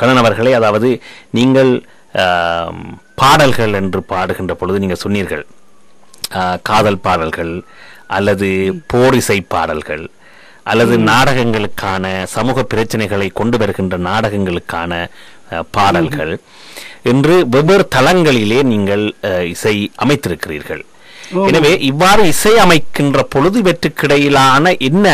கண்ணன் அவர்களே, அதாவது நீங்கள் பாடல்கள் என்று பாடுகின்ற பொழுது நீங்கள் சொன்னீர்கள் காதல் பாடல்கள் அல்லது போரிசை பாடல்கள் அல்லது நாடகங்களுக்கான சமூக பிரச்சனைகளை கொண்டு வருகின்ற நாடகங்களுக்கான பாடல்கள் என்று வெவ்வேறு தளங்களிலே நீங்கள் இசை அமைத்திருக்கிறீர்கள். எனவே இவ்வாறு இசை அமைக்கின்ற பொழுது இவற்றுக்கிடையிலான என்ன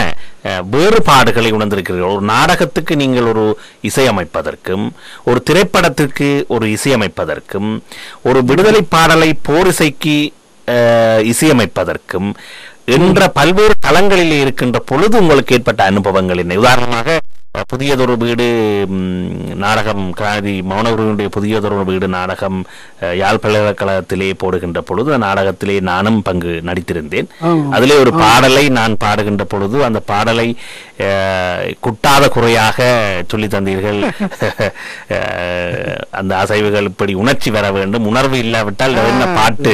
வேறுபாடுகளை உணர்ந்திருக்கிறீர்கள்? ஒரு நாடகத்துக்கு நீங்கள் ஒரு இசையமைப்பதற்கும், ஒரு திரைப்படத்திற்கு ஒரு இசையமைப்பதற்கும், ஒரு விடுதலை பாடலை போரிசைக்கு இசையமைப்பதற்கும் என்ற பல்வேறு தளங்களிலே இருக்கின்ற பொழுது உங்களுக்கு ஏற்பட்ட அனுபவங்கள் என்ன? உதாரணமாக புதியதொரு வீடு நாடகம், காதி மௌனகுருவினுடைய புதியதொரு வீடு நாடகம் யாழ் பல்கலைக்கழகத்திலே போடுகின்ற பொழுது அந்த நாடகத்திலே நானும் பங்கு நடித்திருந்தேன். அதிலே ஒரு பாடலை நான் பாடுகின்ற பொழுது அந்த பாடலை குட்டாத குறையாக சொல்லி தந்தீர்கள். அந்த அசைவுகள் இப்படி உணர்ச்சி வர வேண்டும், உணர்வு இல்லாவிட்டால் என்ன பாட்டு,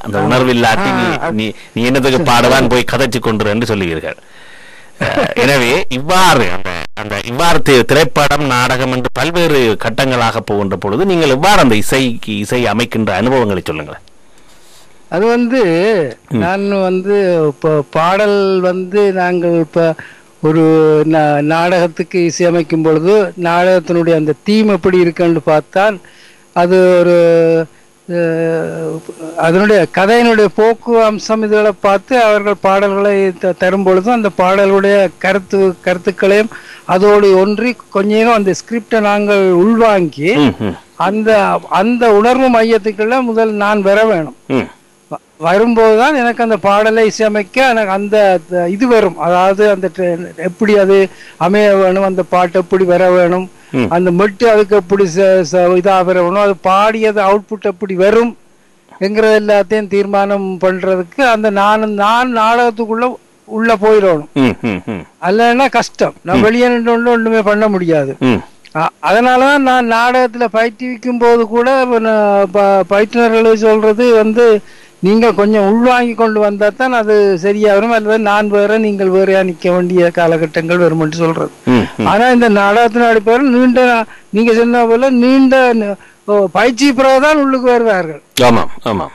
அந்த உணர்வு இல்லாட்டி நீ என்னதுக்கு பாடுவான் போய் கதைச்சு கொண்டு என்று சொல்லுவீர்கள். எனவே இவ்வாறு இவ்வாறு திரைப்படம் நாடகம் என்று பல்வேறு கட்டங்களாக போகின்ற பொழுது நீங்கள் இவ்வாறு அந்த இசை அமைக்கின்ற அனுபவங்களை சொல்லுங்களேன். அது நான் இப்போ பாடல் நாங்கள் இப்போ ஒரு நாடகத்துக்கு இசையமைக்கும் பொழுது நாடகத்தினுடைய அந்த தீம் எப்படி இருக்குன்னு பார்த்தால் அது ஒரு அதனுடைய கதையினுடைய போக்கு அம்சம் இதுகளை பார்த்து அவர்கள் பாடல்களை தரும் பொழுதும் அந்த பாடலுடைய கருத்துக்களையும் அதோடு ஒன்றி கொஞ்சம் அந்த ஸ்கிரிப்டை நாங்கள் உள்வாங்கி அந்த அந்த உணர்வு மையத்துக்குள்ள முதல் நான் வர வேணும். வரும்போதுதான் எனக்கு அந்த பாடலை இசையமைக்க எனக்கு அந்த இது வரும். அதாவது அந்த எப்படி அது அமைய வேணும், அந்த பாட்டு எப்படி வர வேணும், அந்த மெட்டு அதுக்கு எப்படி இதாக வரணும், அது பாடியது அவுட்புட் எப்படி வரும் என்கிறது எல்லாத்தையும் தீர்மானம் பண்றதுக்கு அந்த நான் நாடகத்துக்குள்ள உள்ள போயிடணும். அல்லன்னா கஷ்டம். நான் வெளியே நின்று ஒண்ணுமே பண்ண முடியாது. அதனாலதான் நான் நாடகத்துல பயிற்றுவிக்கும் போது கூட பயிற்றுனர்களை சொல்றது நீங்க கொஞ்சம் உள்வாங்கி கொண்டு வந்தா தான் அது சரியா வரும், அல்லது நான் வேற நீங்கள் வேறையா நிக்க வேண்டிய காலகட்டங்கள் வரும் என்று சொல்றது. ஆனா இந்த நாடகத்தின் அடிப்படையில் நீங்க சொன்ன போல நீண்ட பயிற்சி பிறகுதான் உள்ளுக்கு வருவார்கள். ஆமாம் ஆமாம்.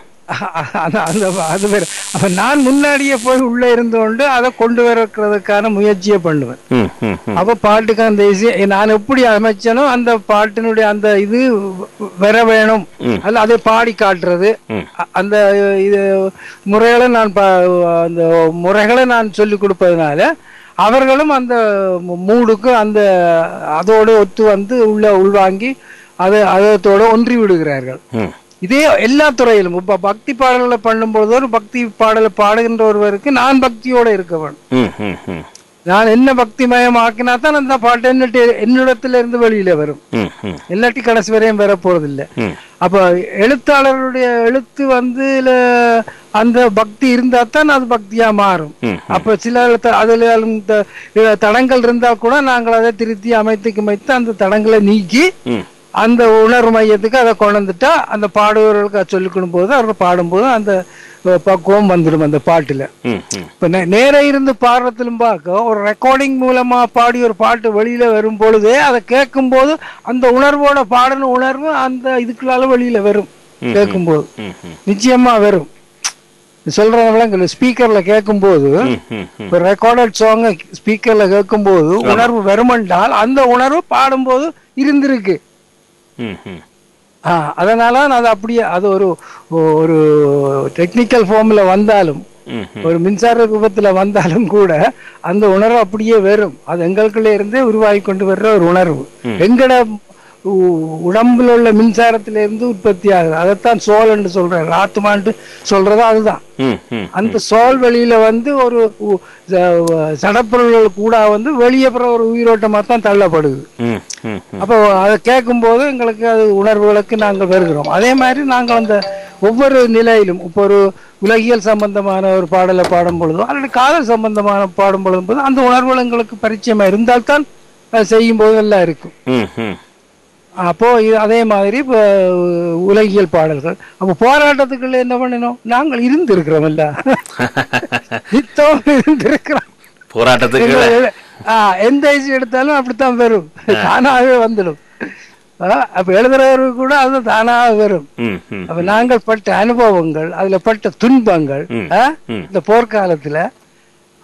அது வேற. அப்ப நான் முன்னாடியே போய் உள்ள இருந்து கொண்டு அதை கொண்டு வரதுக்கான முயற்சியை பண்ணுவேன். அப்ப பாட்டுக்கு அந்த இசை நான் எப்படி அமைச்சனோ அந்த பாட்டினுடைய அந்த இது வர வேணும், அல்ல அதை பாடி காட்டுறது. அந்த இது முறைகளை அந்த முறைகளை நான் சொல்லி கொடுப்பதனால அவர்களும் அந்த மூடுக்கு அந்த அதோடு ஒத்து உள்வாங்கி அதோட ஒன்றி விடுகிறார்கள். இதே எல்லா துறையிலும் இப்ப பக்தி பாடல்களை பண்ணும்போது ஒரு பக்தி பாடலை பாடுகின்ற ஒருவருக்கு நான் பக்தியோட இருக்க வேணும். நான் என்ன பக்தி மயம் ஆக்கினா தான் அந்த பாட்டு என்னிடத்துல இருந்து வெளியில வரும், எல்லாட்டி கடைசி வரையும் வர போறது இல்லை. அப்ப எழுத்தாளருடைய எழுத்து அந்த பக்தி இருந்தா தான் அது பக்தியா மாறும். அப்ப சில அதுல தடங்கள் இருந்தா கூட நாங்கள் அதை திருத்தி அமைத்து அந்த தடங்களை நீக்கி அந்த உணர்வு மையத்துக்கு அதை கொண்டு வந்துட்டா அந்த பாடுபவர்களுக்கு அதை சொல்லிக்கணும் போது அவர்கள் பாடும்போது அந்த பக்குவம் வந்துடும் அந்த பாட்டுல. இப்ப நேர இருந்து பாடுறதுலும் பார்க்க ஒரு ரெக்கார்டிங் மூலமா பாடி ஒரு பாட்டு வெளியில வரும் பொழுதே அதை கேட்கும் போது அந்த உணர்வோட பாடணும் உணர்வு அந்த இதுக்குள்ளால வெளியில வரும். கேட்கும் போது நிச்சயமா வரும். சொல்றவங்க ஸ்பீக்கர்ல கேட்கும் போது இப்ப ரெக்கார்டட் சாங் ஸ்பீக்கர்ல கேட்கும் போது உணர்வு வருமென்றால் அந்த உணர்வு பாடும்போது இருந்திருக்கு. அதனால அது அப்படியே அது ஒரு டெக்னிக்கல் ஃபார்ம்ல வந்தாலும் ஒரு மின்சார ரூபத்துல வந்தாலும் கூட அந்த உணர்வு அப்படியே வரும். அது எங்களுக்குள்ள இருந்தே உருவாகி கொண்டு வர்ற ஒரு உணர்வு எங்கட உடம்புல உள்ள மின்சாரத்தில இருந்து உற்பத்தி ஆகுது. அதைத்தான் சோல் என்று சொல்றாரு, ஆத்மான்ட்டு சொல்றது அதுதான். அந்த சோல் வெளியில ஒரு சடப்பொருள்கள் கூட வெளியே ஒரு உயிரோட்டமா தான் தள்ளப்படுது. அப்போ அதை கேட்கும் போது எங்களுக்கு அது உணர்வுகளுக்கு நாங்கள் வருகிறோம். அதே மாதிரி நாங்கள் அந்த ஒவ்வொரு நிலையிலும் இப்போ ஒரு உலகியல் சம்பந்தமான ஒரு பாடலை பாடும் பொழுதோ அல்லது காதல் சம்பந்தமான பாடும் பொழுது அந்த உணர்வுகள் எங்களுக்கு பரிச்சயமா இருந்தால்தான் அது செய்யும் போது எல்லாம் இருக்கும். அப்போ அதே மாதிரி இப்போ உலகியல் பாடல்கள் அப்போ போராட்டத்துக்குள்ள என்ன பண்ணணும், நாங்கள் இருந்திருக்கிறோம் இல்ல, நித்தம் இருந்திருக்கிறோம் போராட்டத்துக்கு. எந்த இசை எடுத்தாலும் அப்படித்தான் வரும், தானாகவே வந்துடும். அப்ப எழுதுறவருக்கு கூட அது தானாக வரும். அப்ப நாங்கள் பட்ட அனுபவங்கள், அதுல பட்ட துன்பங்கள், இந்த போர்க்காலத்துல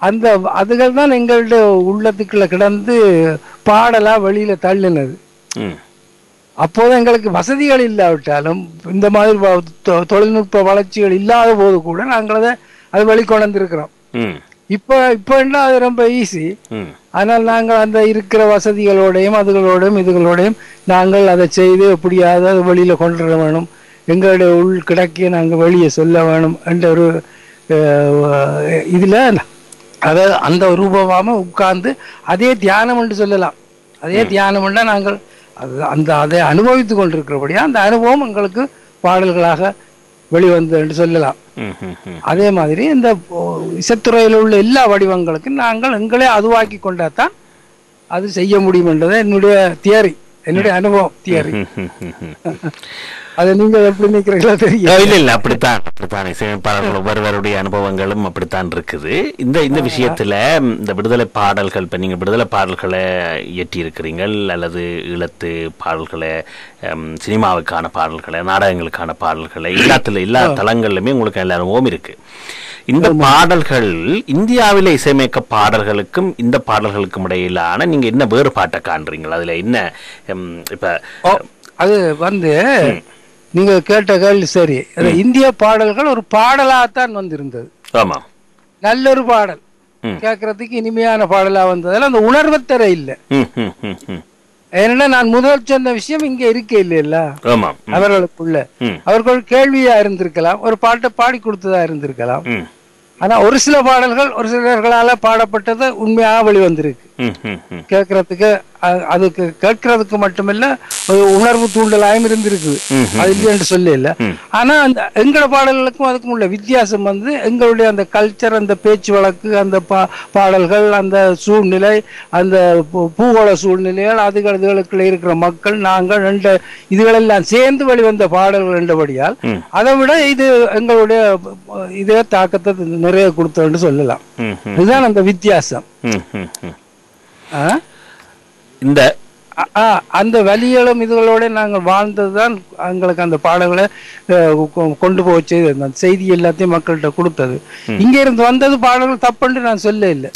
அந்த அதுகள் தான் எங்களுடைய உள்ளத்துக்குள்ள கிடந்து பாடலா வெளியில தள்ளினது. அப்போது எங்களுக்கு வசதிகள் இல்லாவிட்டாலும் இந்த மாதிரி தொழில்நுட்ப வளர்ச்சிகள் இல்லாத போது கூட நாங்கள் அதை வெளிக்கொண்டிருக்கிறோம். இப்ப என்ன அது ரொம்ப ஈஸி. ஆனால் நாங்கள் அந்த இருக்கிற வசதிகளோடையும் இதுகளோடையும் நாங்கள் அதை செய்து எப்படியாவது அதை வெளியில கொண்டு வர வேணும், எங்களுடைய உள் கிடக்கிய நாங்கள் வெளியே சொல்ல வேணும் என்ற ஒரு இதுல அதை அந்த ரூபமாக உட்கார்ந்து அதே தியானம் என்று சொல்லலாம். அதே தியானம் என்றா நாங்கள் அதை அனுபவித்து கொண்டிருக்கிறபடியா அந்த அனுபவம் எங்களுக்கு பாடல்களாக வெளிவந்து என்று சொல்லலாம். அதே மாதிரி இந்த இசைத்துறையில் உள்ள எல்லா வடிவங்களுக்கும் நாங்கள் எங்களே அதுவாக்கி கொண்டாதான் அது செய்ய முடியும் என்றது என்னுடைய தியரி, என்னுடைய அனுபவம் தியரி. அதை நீங்க எப்படி நினைக்கிறீங்களா தெரியும்? இல்ல அப்படித்தான் இசையமைப்பாளர்கள் ஒவ்வொருவருடைய அனுபவங்களும் அப்படித்தான் இருக்குது. இந்த விஷயத்துல இந்த விடுதலை பாடல்கள், இப்ப நீங்க விடுதலை பாடல்களை இயற்றி இருக்கிறீங்கள் அல்லது ஈழத்து பாடல்களை, சினிமாவுக்கான பாடல்களை, நாடகங்களுக்கான பாடல்களை, எல்லா தளங்கள்லுமே உங்களுக்கு எல்லா அனுபவம் இருக்கு. இந்த பாடல்கள் இந்தியாவில இசையமைக்க பாடல்களுக்கும் இந்த பாடல்களுக்கும் இடையிலான நீங்க என்ன வேறுபாட்டை காண்றீங்களா? அதுல என்ன இப்ப அது வந்து நீங்க கேட்ட கேள்வி சரி. இந்திய பாடல்கள் ஒரு பாடலாத்தான் வந்திருந்தது. ஆமா, நல்ல ஒரு பாடல், கேட்கறதுக்கு இனிமையான பாடலா வந்ததுல அந்த உணர்வு தர இல்லை. ஏன்னா நான் முதல் சொன்ன விஷயம் இங்க இருக்க இல்லையா, அவர்களுக்குள்ள அவர்கள் கேள்வியா இருந்திருக்கலாம், ஒரு பாட்டை பாடி கொடுத்ததா இருந்திருக்கலாம். ஆனா ஒரு சில பாடல்கள் ஒரு சிலர்களால பாடப்பட்டது உண்மையாக வெளிவந்திருக்கு. கேட்கறதுக்கு அதுக்கு கேட்கறதுக்கு மட்டுமில்ல ஒரு உணர்வு தூண்டலாயும் இருந்திருக்கு, அது இல்லைன்னு சொல்ல இல்ல. ஆனா அந்த எங்களோட பாடல்களுக்கும் அதுக்கும் உள்ள வித்தியாசம் வந்து எங்களுடைய அந்த கல்ச்சர், அந்த பேச்சு வழக்கு, அந்த பாடல்கள், அந்த சூழ்நிலை, அந்த பூகோள சூழ்நிலைகள், அதுகளுக்குள்ள இருக்கிற மக்கள், நாங்கள் ரெண்டு இதுகளெல்லாம் சேர்ந்து வெளிவந்த பாடல்கள் என்றபடியால் அதை விட இது எங்களுடைய இதே தாக்கத்தை நிறைய கொடுத்தோன்னு சொல்லலாம். இதுதான் அந்த வித்தியாசம். இந்த அந்த வலிகளும் இதுகளோட நாங்கள் வாழ்ந்ததுதான் எங்களுக்கு அந்த பாடல்களை கொண்டு போய் செய்து அந்த செய்தி எல்லாத்தையும் மக்கள்கிட்ட கொடுத்தது. இங்க இருந்து வந்தது பாடல்கள் தப்புன்னு நான் சொல்ல இல்லை.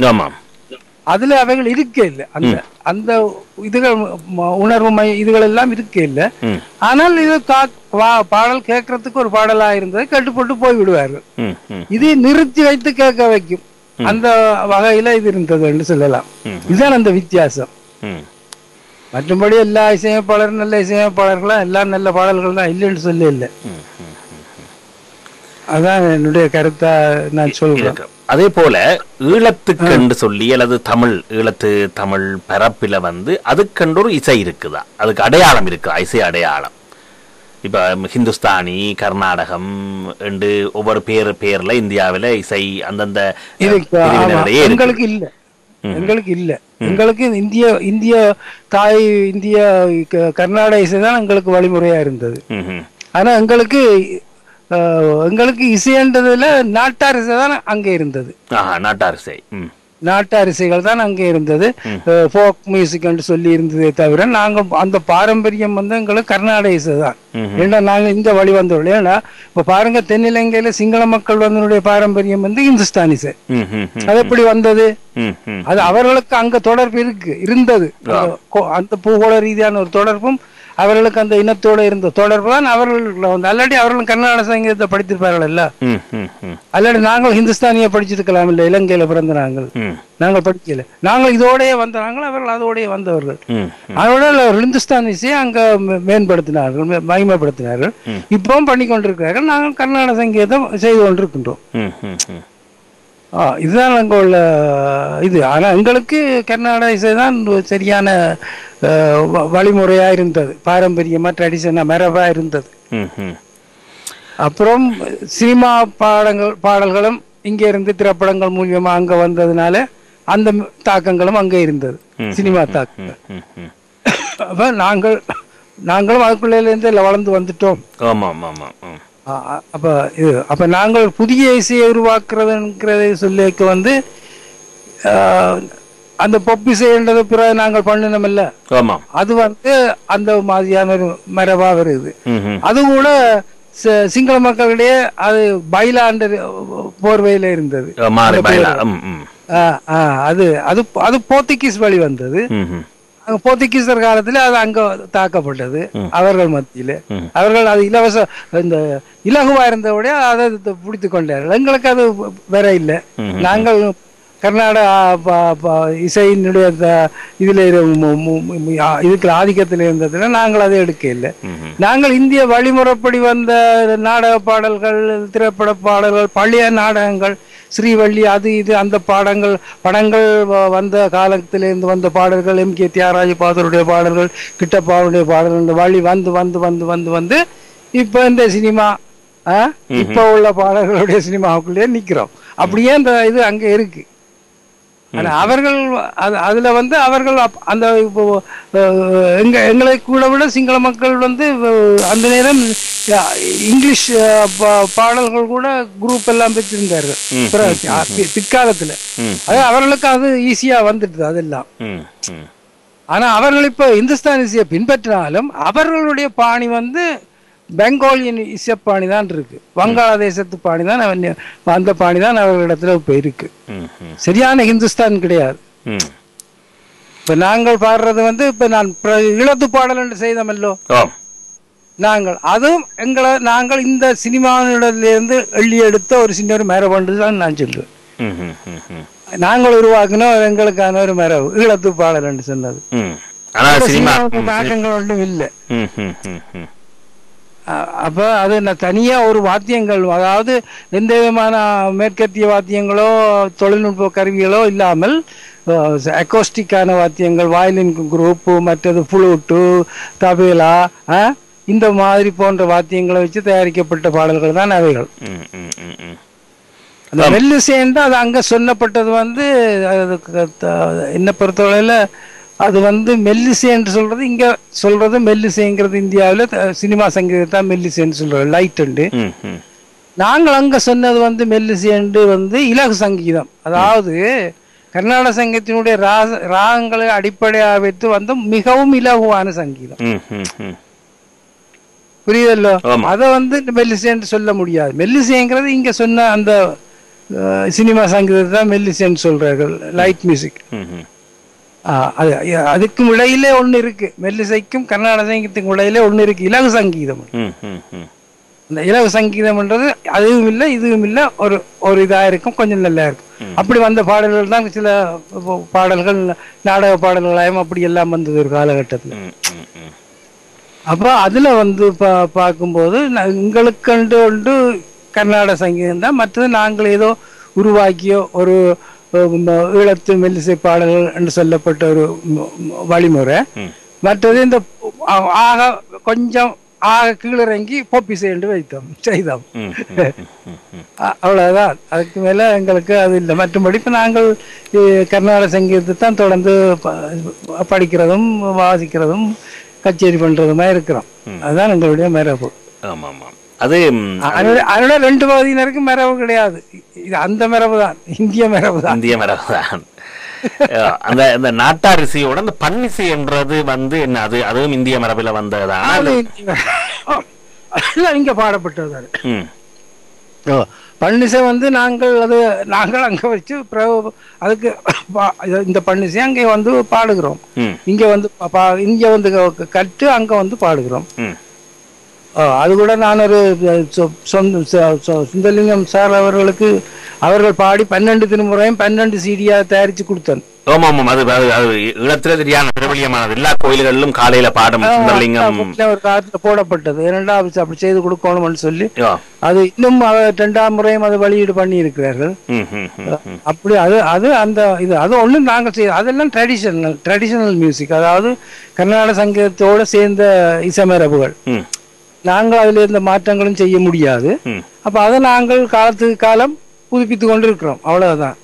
அதுல அவைகள் இருக்க இல்லை, அந்த அந்த இதுகள் உணர்வு இதுகள் எல்லாம் இருக்க இல்லை. ஆனால் இது பாடல் கேட்கறதுக்கு ஒரு பாடலா இருந்தது, கட்டுப்பட்டு போய் விடுவார்கள். இது நிறுத்தி வைத்து கேட்க வைக்கும், அந்த வகையில இது இருந்தது என்று சொல்லலாம். இதுதான் அந்த வித்தியாசம். மற்றபடி எல்லா இசையமைப்பாளரும் நல்ல இசையமைப்பாளர்களா, எல்லாம் நல்ல பாடல்கள் தான், இல்லைன்னு சொல்ல இல்லை. அதான் என்னுடைய கருத்தா நான் சொல்றேன். அதே போல ஈழத்துக்கு என்று சொல்லி அல்லது ஈழத்து தமிழ் பரப்பில வந்து அதுக்கென்று ஒரு இசை இருக்குதா, அதுக்கு அடையாளம் இருக்குதா, இசை அடையாளம்? இப்ப ஹிந்துஸ்தானி, கர்நாடகம் என்று ஒவ்வொரு பேர்ல இந்தியாவில இசை அந்தந்த எங்களுக்கு இல்ல, எங்களுக்கு இல்ல. எங்களுக்கு இந்திய தாய் இந்திய கர்நாடக இசை தான் எங்களுக்கு வழிமுறையா இருந்தது. ஆனா எங்களுக்கு இசைன்றதுல நாட்டார் இசை தான் அங்க இருந்தது. நாட்டார் இசைகள் தான் அங்கே இருந்தது. ஃபோக் மியூசிக் என்று சொல்லி இருந்ததே தவிர நாங்க அந்த பாரம்பரியம் வந்து எங்களுக்கு கர்நாடக இசை தான். ஏன்னா நாங்க இந்த வழி வந்தோம். ஏன்னா இப்ப பாருங்க, தென்னிலங்கையில சிங்கள மக்கள் வந்தனுடைய பாரம்பரியம் வந்து இந்துஸ்தானி இசை. அது எப்படி வந்தது? அது அவர்களுக்கு அங்க தொடர்பு இருந்தது. அந்த பூகோள ரீதியான ஒரு தொடர்பும் அவர்களுக்கு அந்த இனத்தோட இருந்த தொடர்பு தான் அவர்கள். அல்லாடி அவர்களும் கர்நாடக சங்கீதத்தை படித்திருப்பார்கள் இல்ல, அல்லாடி நாங்கள் ஹிந்துஸ்தானிய படிச்சிருக்கலாம் இல்ல, இலங்கையில பிறந்த நாங்கள் படிக்கல. நாங்கள் இதோடய வந்தாங்க, அவர்கள் அதோடய வந்தவர்கள். அதோட ஹிந்துஸ்தான் இசையை அங்க மேம்படுத்தினார்கள், மகிமைப்படுத்தினார்கள். இப்பவும் பண்ணி கொண்டிருக்கிறார்கள். நாங்கள் கர்நாடக சங்கீதம் செய்து கொண்டிருக்கின்றோம். இதுதான் அங்க உள்ள இது. ஆனா எங்களுக்கு கர்நாடக இசை தான் சரியான வழிமுறையா இருந்தது, பாரம்பரியமா ட்ரெடிஷனா மரபா இருந்தது. அப்புறம் சினிமா பாடல்களும் இங்க இருந்து திரைப்படங்கள் மூலியமா அங்க வந்ததுனால அந்த தாக்கங்களும் அங்க இருந்தது, சினிமா தாக்கங்கள். அப்ப நாங்களும் அதுக்குள்ள இருந்து வளர்ந்து வந்துட்டோம். அப்ப நாங்கள் புதிய இசையை உருவாக்குறதுங்கிறத சொல்லிக்க வந்து அந்த பொப்பிசைன்றது பிறகு நாங்கள் பண்ணினோம்ல, அது வந்து அந்த மாதிரியான ஒரு மரபா வருது. அது கூட சிங்கள மக்களிடையே அது பைலாண்ட போர்வையில இருந்தது. அது அது அது போர்த்துகீஸ் வழி வந்தது. போர்த்துகீசர் காலத்துல அது அங்க தாக்கப்பட்டது அவர்கள் மத்தியில. அவர்கள் அது இலவச இந்த இலகுவா இருந்தவுடைய அதை பிடித்து கொண்டார்கள். எங்களுக்கு அது வேற இல்லை. நாங்கள் கர்நாடகா இசையினுடைய இதுல இதுக்கு ஆதிக்கத்தில் இருந்ததுல நாங்கள் அதை எடுக்க இல்லை. நாங்கள் இந்திய வழிமுறைப்படி வந்த நாடக பாடல்கள், திரைப்பட பாடல்கள், பழைய நாடகங்கள், ஸ்ரீவள்ளி, அது இது அந்த படங்கள் வந்த காலத்திலிருந்து வந்த பாடல்கள், M.K. தியாகராஜ பாதருடைய பாடல்கள், கிட்டப்பாவுடைய பாடல்கள் வழி வந்து வந்து வந்து வந்து வந்து இப்ப இந்த சினிமா இப்ப உள்ள பாடல்களுடைய சினிமாவுக்குள்ளேயே நிக்கிறோம். அப்படியே அந்த இது அங்க இருக்கு. ஆனா அவர்கள் அதுல வந்து அவர்கள் அந்த எங்களை கூட விட சிங்கள மக்கள் வந்து அந்த நேரம் இங்கிலீஷ் பாடல்கள் கூட குரூப் எல்லாம் வச்சிருந்தார்கள் பிற்காலத்துல. அது அவர்களுக்கு அது ஈஸியா வந்துடுது அதெல்லாம். ஆனா அவர்கள் இப்ப இந்துஸ்தான் இசையை பின்பற்றினாலும் அவர்களுடைய பாணி வந்து பெங்காலியன் இசைப்பாணி தான் இருக்கு. வங்காளதேசத்து பாணி தான், அந்த பாணி தான் அவர்களிடத்துல இப்ப இருக்கு. சரியான ஹிந்துஸ்தான் கிடையாது. இப்ப நாங்கள் பாடுறது வந்து இப்ப நான் இழத்து பாடல் என்று செய்தமல்லோ, நாங்கள் அதுவும் நாங்கள் இந்த சினிமாவிலிருந்து எள்ளி எடுத்த ஒரு சின்ன ஒரு மரபு தான் நான் சொல்லுவேன். நாங்கள் உருவாக்கினோம் எங்களுக்கான ஒரு மரபு ஈழத்து பாடல் என்று சொன்னது. தாக்கங்கள் ஒன்றும் இல்லை. அப்ப அது தனியா ஒரு வாத்தியங்கள், அதாவது எந்த விதமான மேற்கத்திய வாத்தியங்களோ தொழில்நுட்ப கருவிகளோ இல்லாமல் அக்கோஸ்டிக்கான வாத்தியங்கள், வயலின் குரூப், மற்றது புளூட்டு, தபேலா, இந்த மாதிரி போன்ற வாத்தியங்களை வச்சு தயாரிக்கப்பட்ட பாடல்கள் தான் அவைகள். அந்த மெல்லிசைன்னு அது அங்க சொல்லப்பட்டது வந்து என்ன பொறுத்தவரையில அது வந்து மெல்லிசை என்று சொல்றது, இங்க சொல்றது மெல்லிசைங்கிறது இந்தியாவில சினிமா சங்கீதத்தான் மெல்லிசைன்னு சொல்றது, லைட் உண்டு. நாங்கள் அங்க சொன்னது வந்து மெல்லிசை வந்து இலகு சங்கீதம். அதாவது கர்நாடக சங்கீதத்தினுடைய ராகங்களை அடிப்படையாக வைத்து வந்து மிகவும் இலகுவான சங்கீதம். புரியுதல்லோ? அதை வந்து மெல்லிசை என்று சொல்ல முடியாது. மெல்லிசைங்கிறது இங்க சொன்ன அந்த சினிமா சங்கீதத்தை தான் மெல்லிசைன்னு சொல்றார்கள், லைட் மியூசிக். அதுக்கும் இடையிலே ஒண்ணு இருக்கு, மெல்லிசைக்கும் கர்நாடக சங்கீதத்துக்கும் இடையிலே ஒண்ணு இருக்கு, இலகு சங்கீதம். இந்த இலகு சங்கீதம்ன்றது அதுவும் இல்லை இதுவும் இல்லை, ஒரு இதா இருக்கும், கொஞ்சம் நல்லா இருக்கும். அப்படி வந்த பாடல்கள் தான் சில பாடல்கள் நாடக பாடல்களாயும் அப்படி எல்லாம் வந்தது ஒரு காலகட்டத்தில். அப்ப அதுல வந்து பார்க்கும்போது எங்களுக்கு ஒன்று கர்நாடக சங்கீதம் தான், மற்றது நாங்கள் ஏதோ உருவாக்கியோ ஒரு ஈழத்து மெல்லிசை பாடல்கள் என்று சொல்லப்பட்ட ஒரு வழிமுறை. மற்றது இந்த கொஞ்சம் கீழிறங்கி பொப்பிசை என்று செய்தோம். அவ்வளவுதான். அதுக்கு மேல எங்களுக்கு அது இல்லை. மற்றபடி இப்ப நாங்கள் கர்நாடக சங்கீதத்தை தான் தொடர்ந்து படிக்கிறதும் வாசிக்கிறதும் கச்சேரி பண்றதுமா இருக்கிறோம். அதுதான் எங்களுடைய மரபு. அதோட ரெண்டு பகுதியினருக்கு மரபு கிடையாது. இது அந்த மரபு தான், இந்திய மரபு தான். இந்திய மரபு தான். அந்த நாட்டாரிசையோட அந்த பன்னிசை என்றது வந்து என்ன, அதுவும் இந்திய மரபுல வந்ததுதான், இங்க பாடப்பட்டது. பன்னிசை வந்து நாங்கள் அங்க வச்சு அதுக்கு இந்த பன்னிசை அங்கே வந்து பாடுகிறோம். இங்க வந்து கற்று அங்க வந்து பாடுகிறோம். அது கூட நான் ஒரு சுந்தரலிங்கம் சார் அவர்கள் பாடி 12 திருமுறையும் 12 CD-யா தயாரிச்சு கொடுத்தேன். எல்லா கோயில்களிலும் காலையில பாடம் ஒரு காலத்துல போடப்பட்டது. இரண்டாவது அப்படி செய்து கொடுக்கணும்னு சொல்லி அது இன்னும் 2ஆம் முறையும் அதை வெளியீடு பண்ணி இருக்கிறார்கள். அப்படி அது அந்த இது அது ஒண்ணு நாங்கள் செய்ய, அதெல்லாம் ட்ரெடிஷனல் மியூசிக், அதாவது கர்நாடக சங்கீதத்தோட சேர்ந்த இசைமரபுகள். நாங்கள் அதுல இருந்த மாற்றங்களும் செய்ய முடியாது. அப்ப அதை நாங்கள் காலத்துக்கு காலம் புதுப்பித்து கொண்டு இருக்கிறோம். அவ்வளவுதான்.